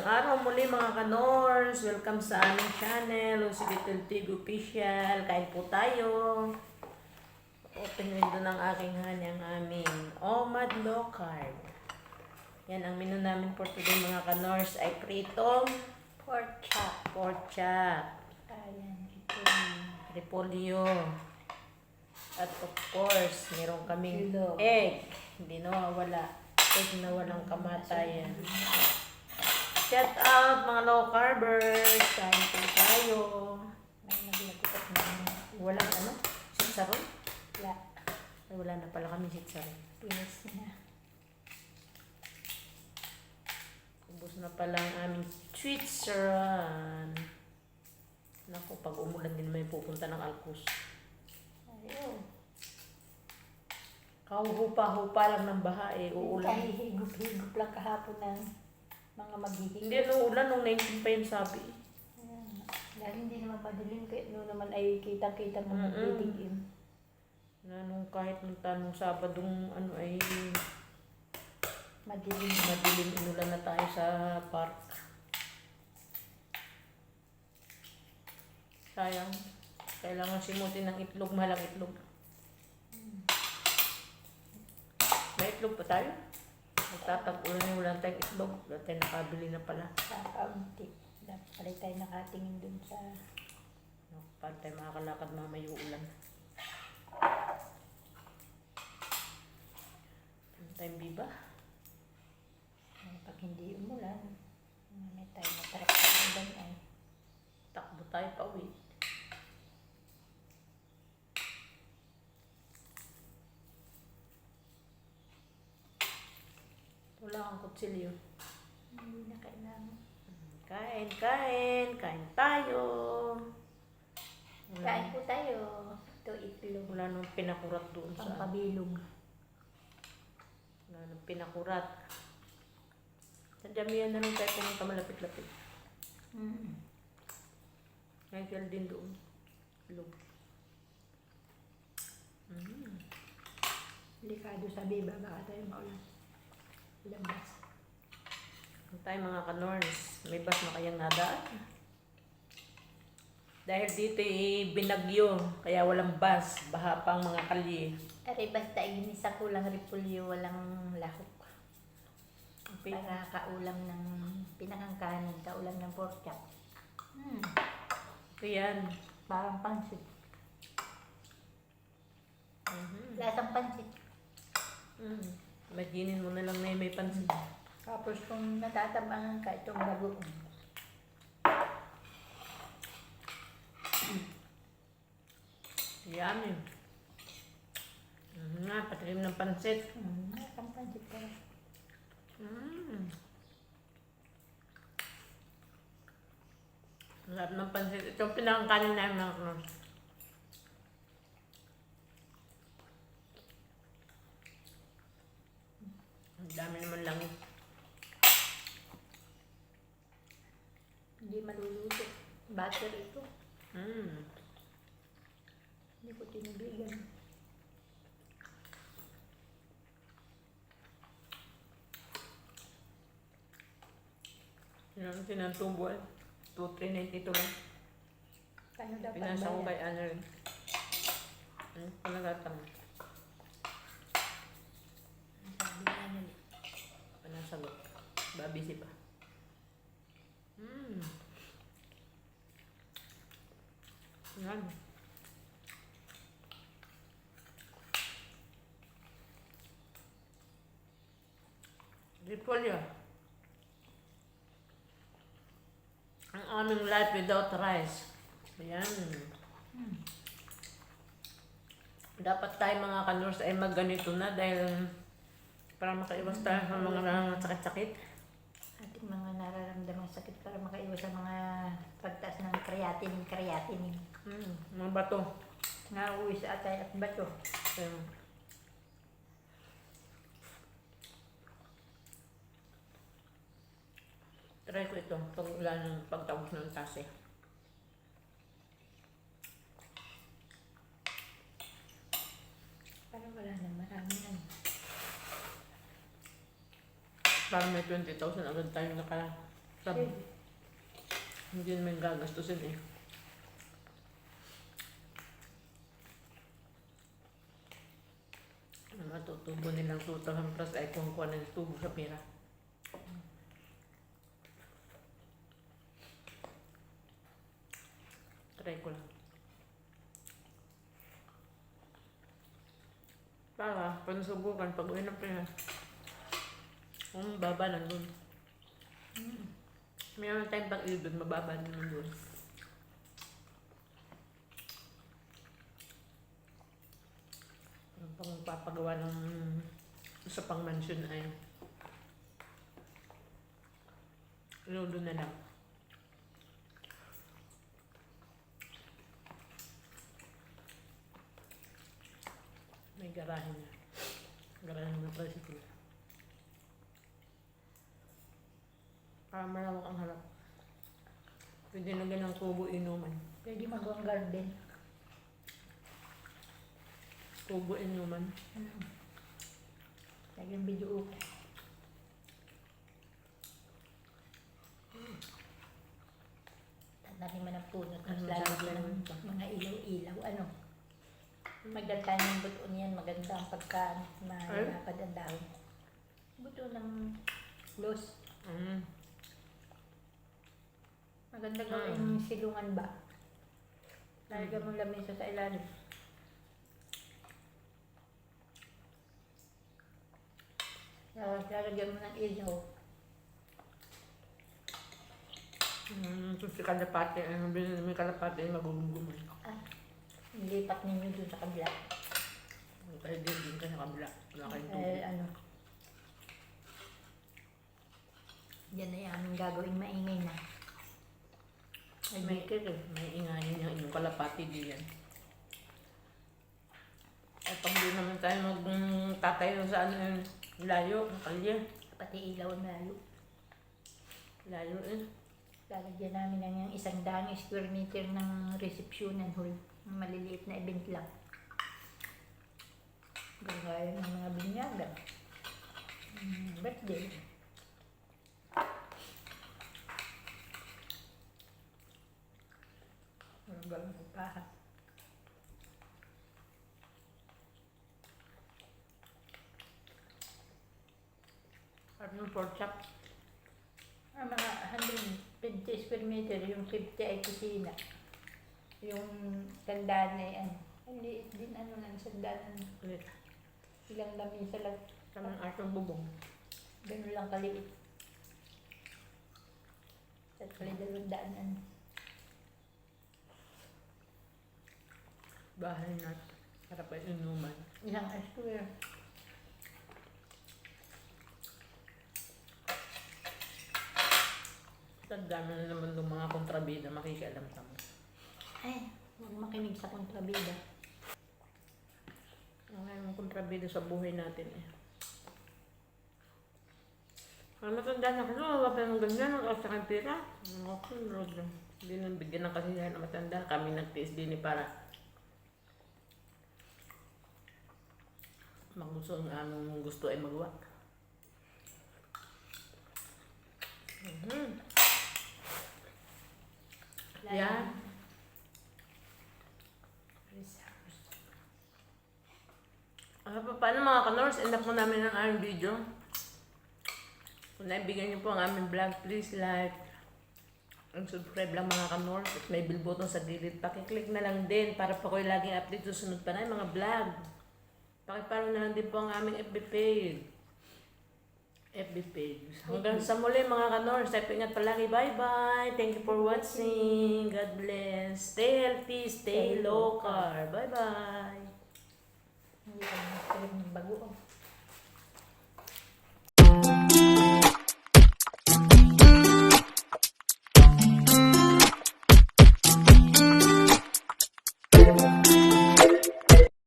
araw muli mga kanors. Welcome sa aming channel, si Little Tig Official. Kain po tayo. Open window ng aking hanyang aming OMAD low carb. Yan ang menu namin for today mga kanors ay pritong Pork chop. pork chop, Ayan, ito. repolyo, at of course, meron kaming Hello. egg. Hindi nawawala. Egg na walang kamatayan. Shout out mga low carbers. Kain po tayo. May naglagot na. Walang ano? Sitsaron? Wala. Ay, wala na pala kami sitsaron. Pinis na. Ubus na pala ang aming Switzerland. Naku, pag umulan din may pupunta ng Alcos. Ayaw. Kahuhupa-hupa lang ng baha eh. Uulan. Kahihigop-higop lang kahapon ng mga maghihigop. Hindi, nung ulan, nung 19 pa yun sabi. Ayan. Dahil hindi naman madilim. Kaya noon naman ay kita-kita mo Mm-mm. magdidigim. Na nung kahit nung tanong Sabadong ano ay Madilim. madilim, inulan na tayo sa park. Sayang. Kailangan simutin ng itlog, mahalang itlog. May itlog pa tayo? Magtatag-ulan yung wala tayong itlog. Wala tayong nakabili na pala. Sa kaunti. Dapat tayo nakatingin dun sa... Paano tayo makakalakad mamaya yung ulan? Paano tayong biba? Pag hindi umulan, may tayo matrap sa ulan ay. Takbo tayo pa uwi. Wala kang kutsilyo. Hindi na kailangan. Kain, kain. Kain tayo. Kain po tayo. Ito itlog. Wala nang pinakurat doon sa... Pampabilog. Wala nang pinakurat. Sa damihan na lang tayo pumunta malapit-lapit. Michael din doon. Lug. Delikado sa biba, baka tayo maulan. Labas. Ano tayo mga kanorns? May bus na kayang nadaan? Dahil dito binagyo, kaya walang bus. Baha pang mga kalye. Ari basta inisa kulang repulyo, walang lahok. Para kaulam ng pinakang kanin, kaulam ng pork chop. Ito yan. Parang pansit. Lasang pansit. Imaginin mo na lang na may pansin. Tapos kung natatabangan ka, itong bagoong. Yan yun. Nga, patilim ng pansit. Lasang pansit pala. Sarap ng pansit. Ito yung pinakakanin namin mga kanorns. Ang dami naman lang. Hindi maluluto. Butter ito. Hindi ko tinubigan. Yan ang sinantubo eh. 2,392 lang. Paano dapat Pinasa ko bayad? kay ano rin. Ano palagatang? Sabi niya nila. Panasagot. Babisi pa. Yan. Repolyo. Ang aming life without rice. Ayan. Dapat tayo mga kanors ay magganito na dahil para makaiwas tayo sa mga sakit-sakit. Ating mga nararamdamang sakit para makaiwas sa mga pagtaas ng creatinine. Mga bato. Nauwi sa atay at bato. Ayan. Try ko ito. Pag wala ng pagtapos ng tase. Parang wala na, marami na. Parang may 20,000 agad tayo Sabi, hindi naman gagastusin eh. Matutubo nilang 2,000 plus ay kung kuha ng tubo sa pera. Try ko lang. Para, pansubukan pag uwi ng pera. Kung baba lang dun. Mayroon tayong pag-ibig, mababa naman dun. Pang papagawa ng sa pang mansion ay lulo na lang. May garahe na. Garahe ng tricycle. Para malawak ang harap. Pwede lagyan ng kubo inuman. Pwede magawang garden. Kubo inuman. Lagyan video ko. Tanahin mo ng puno. Tapos Ano, lalagyan ng ito? mga ilaw-ilaw. Ano? Maganda yung buto niyan. Maganda ang pagka malapad ang dahon. Buto ng los. Maganda gawing silungan ba? Lalagyan mo lamesa sa ilalim. Lalagyan mo ng ilaw. Ito si kalapate. May kalapate ay magugumay. Ah, ilipat ninyo dun sa kabila. Kaya din ka sa kabila. Wala kayong tubo. Ano? Yan na yung gagawing maingay na. Ay, May ingayin yung inyong kalapati di yan. At pag di naman tayo magtatayo sa ano yun, layo, ang kalye. pati ilaw na layo. Layo eh. Lalagyan namin ng yung 100 square meter ng receptionan hall. Ng maliliit na event lang. Gagaya ng mga binyagan. Birthday. Walang gawin ng paha. At yung pork chop. Mga 150 square meter, yung 50 ay kusina. Yung tandaan ay ano. Ang liit din ano ng sandaan. Ulit. Ilang lamisa lang. Tamang atong bubong. Ganun lang kaliit. At pala 200 ano. Bahay na. Harap ay inuman. Ilang square. Tanda na naman ng mga kontrabida makikialam ka mo. Ay, huwag makinig sa kontrabida. Ang kontrabida sa buhay natin eh. Ang matanda na kasi, wala pa ng ganyan, ang kaos sa kang pera. Okay, Lord. Hindi nang bigyan ng kasiyahan na matanda. Kami nagtiis din eh para magusto ang anong gusto ay magawa. Yan. Paano mga kanors, end up mo namin ang aming video. Kung naibigan niyo po ang aming vlog, please like and subscribe lang mga kanors. At may bell button sa gilid. Pakiclick na lang din para pa kayo laging update sa sunod pa na yung mga vlog. Pakiparo na lang din po ang aming FB page. Hanggang sa muli mga kanors. Tayo ingat palagi. Bye-bye. Thank you for watching. God bless. Stay healthy. Stay local. Bye-bye. Hindi ka ng bago.